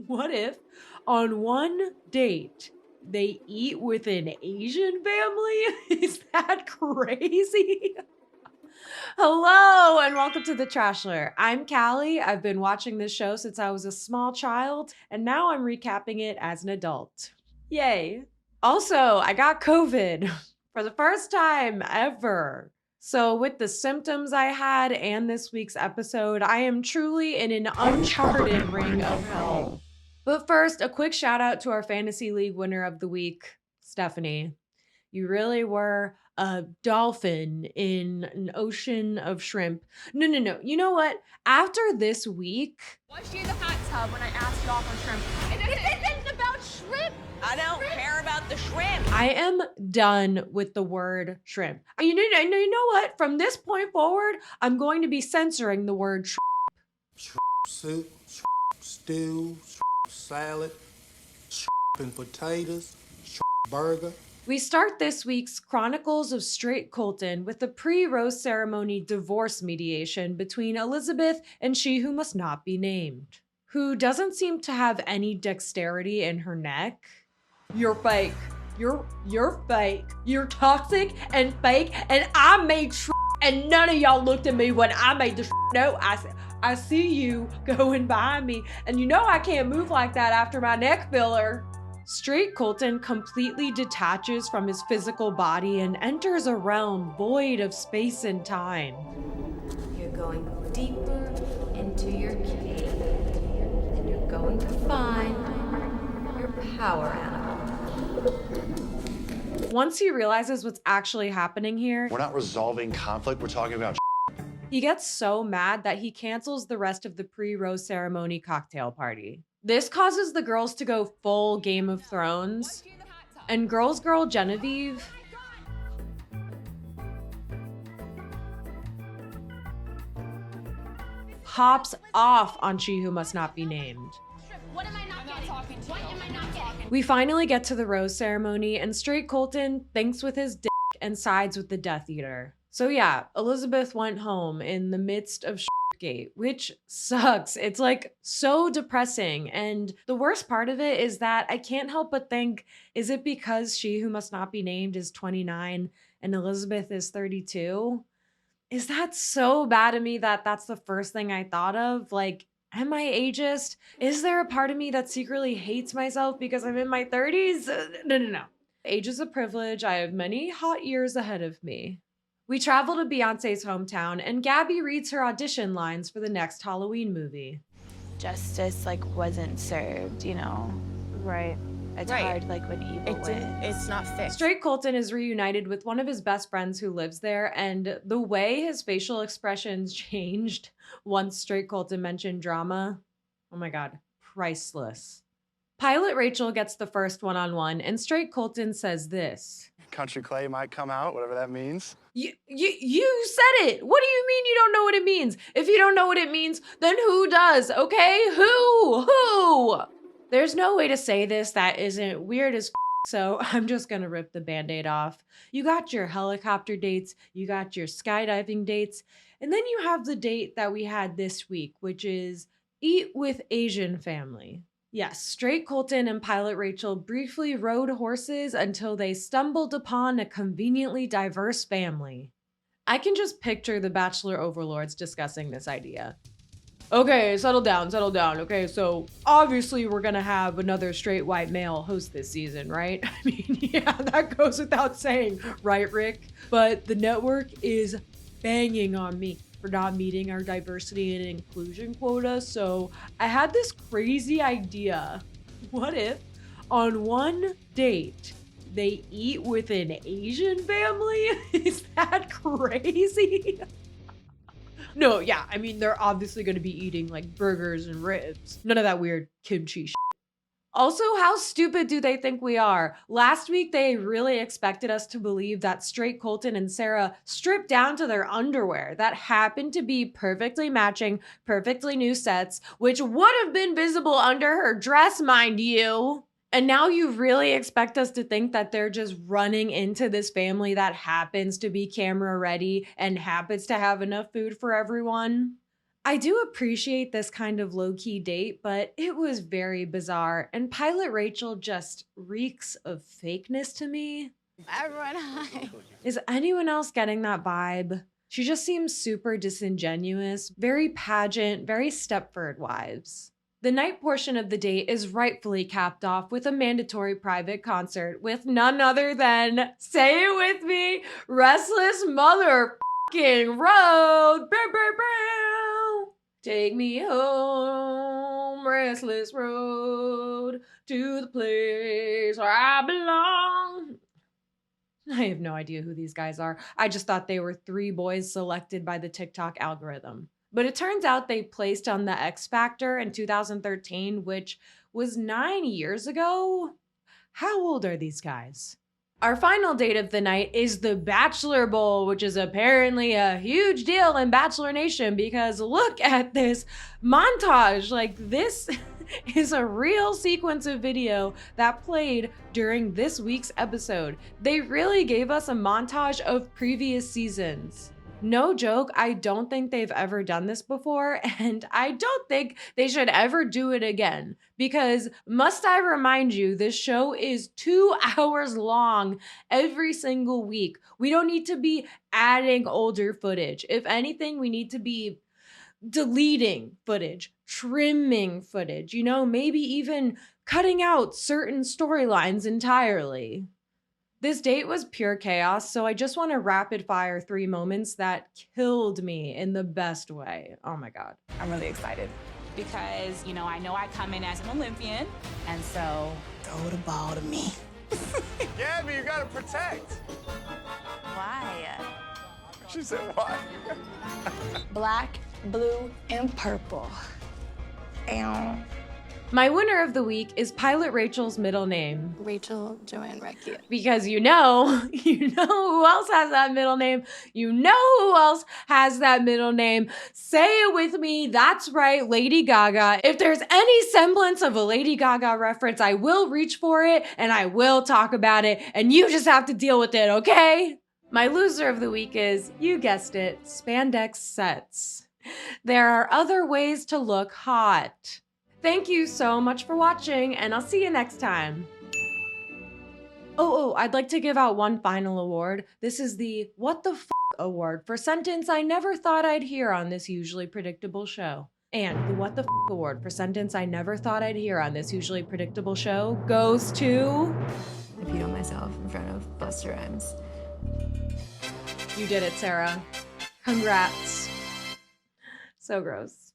What if on one date they eat with an Asian family? Is that crazy? Hello and welcome to the Trashler. I'm Callie. I've been watching this show since I was a small child, and now I'm recapping it as an adult. Yay. Also, I got COVID for the first time ever. So, with the symptoms I had and this week's episode, I am truly in an uncharted ring of hell. But first, a quick shout out to our Fantasy League winner of the week, Stephanie. You really were a dolphin in an ocean of shrimp. No, no, no. You know what? After this week, Was you in the hot tub when I asked you off on shrimp? This isn't about shrimp. I don't care about the shrimp. I am done with the word shrimp. You know what? From this point forward, I'm going to be censoring the word shrimp. Shrimp soup, shrimp stew, shrimp salad, shrimp and potatoes, shrimp burger. We start this week's Chronicles of Straight Colton with the pre-rose ceremony divorce mediation between Elizabeth and she who must not be named, who doesn't seem to have any dexterity in her neck. You're fake. You're fake. You're toxic and fake, and I made and none of y'all looked at me when I made the No, I see you going behind me, and you know I can't move like that after my neck filler. Straight Colton completely detaches from his physical body and enters a realm void of space and time. You're going deeper into your cave, and you're going to find your power animal. Once he realizes what's actually happening here, We're not resolving conflict, we're talking about he gets so mad that he cancels the rest of the pre-rose ceremony cocktail party. This causes the girls to go full Game of Thrones, and girls girl Genevieve pops off on She Who Must Not Be Named. What am I not getting? What am I not getting? We finally get to the rose ceremony, and Straight Colton thinks with his dick and sides with the Death Eater. So yeah, Elizabeth went home in the midst of gate, which sucks. It's like so depressing. And the worst part of it is that I can't help but think, is it because She Who Must Not Be Named is 29 and Elizabeth is 32? Is that so bad of me that that's the first thing I thought of? Like, am I ageist? Is there a part of me that secretly hates myself because I'm in my 30s? No. Age is a privilege. I have many hot years ahead of me. We travel to Beyonce's hometown, and Gabby reads her audition lines for the next Halloween movie. Justice wasn't served, Right. It's Right. hard when evil wins. It's not fixed. Straight Colton is reunited with one of his best friends who lives there, and the way his facial expressions changed once Straight Colton mentioned drama, oh my god, priceless. Pilot Rachel gets the first one-on-one, and Straight Colton says this. country clay might come out, whatever that means. You said it. What do you mean you don't know what it means? If you don't know what it means, then who does, okay? Who? There's no way to say this that isn't weird as so I'm just gonna rip the Band-Aid off. You got your helicopter dates, you got your skydiving dates, and then you have the date that we had this week, which is eat with Asian family. Yes, Straight Colton and Pilot Rachel briefly rode horses until they stumbled upon a conveniently diverse family. I can just picture the Bachelor overlords discussing this idea. Okay, settle down. Okay, so obviously we're gonna have another straight white male host this season, right? I mean, yeah, that goes without saying, right, Rick? But the network is banging on me for not meeting our diversity and inclusion quota, so I had this crazy idea. What if on one date they eat with an Asian family? Is that crazy? No, yeah, I mean, they're obviously going to be eating like burgers and ribs. None of that weird kimchi shit. Also, how stupid do they think we are? Last week, they really expected us to believe that Straight Colton and Sarah stripped down to their underwear that happened to be perfectly matching, perfectly new sets, which would have been visible under her dress, mind you. And now you really expect us to think that they're just running into this family that happens to be camera ready and happens to have enough food for everyone? I do appreciate this kind of low-key date, but it was very bizarre, and Pilot Rachel just reeks of fakeness to me. Everyone, hi. Is anyone else getting that vibe? She just seems super disingenuous, very pageant, very Stepford Wives. The night portion of the date is rightfully capped off with a mandatory private concert with none other than, say it with me, Restless Motherfucking Road. Bow, bow, bow. Take me home, restless road, to the place where I belong. I have no idea who these guys are. I just thought they were 3 boys selected by the TikTok algorithm. But it turns out they placed on the X Factor in 2013, which was 9 years ago. How old are these guys? Our final date of the night is the Bachelor Bowl, which is apparently a huge deal in Bachelor Nation because look at this montage. Like, this is a real sequence of video that played during this week's episode. They really gave us a montage of previous seasons. No joke, I don't think they've ever done this before, and I don't think they should ever do it again. Because, must I remind you, this show is 2 hours long every single week. We don't need to be adding older footage. If anything, we need to be deleting footage, trimming footage, you know, maybe even cutting out certain storylines entirely. This date was pure chaos, so I just want to rapid fire 3 moments that killed me in the best way. Oh my God. I'm really excited because, you know I come in as an Olympian, and so throw the ball to me. Gabby, you gotta protect. Why? She said why? Black, blue, and purple. Ow. My winner of the week is Pilot Rachel's middle name. Rachel Joanne Recchia. Because you know who else has that middle name. You know who else has that middle name. Say it with me. That's right, Lady Gaga. If there's any semblance of a Lady Gaga reference, I will reach for it and I will talk about it. And you just have to deal with it, okay? My loser of the week is, you guessed it, spandex sets. There are other ways to look hot. Thank you so much for watching, and I'll see you next time. Oh, I'd like to give out one final award. This is the What the F award for sentence I never thought I'd hear on this usually predictable show. And the What the F award for sentence I never thought I'd hear on this usually predictable show goes to... I peed on myself in front of Busta Rhymes. You did it, Sarah. Congrats. So gross.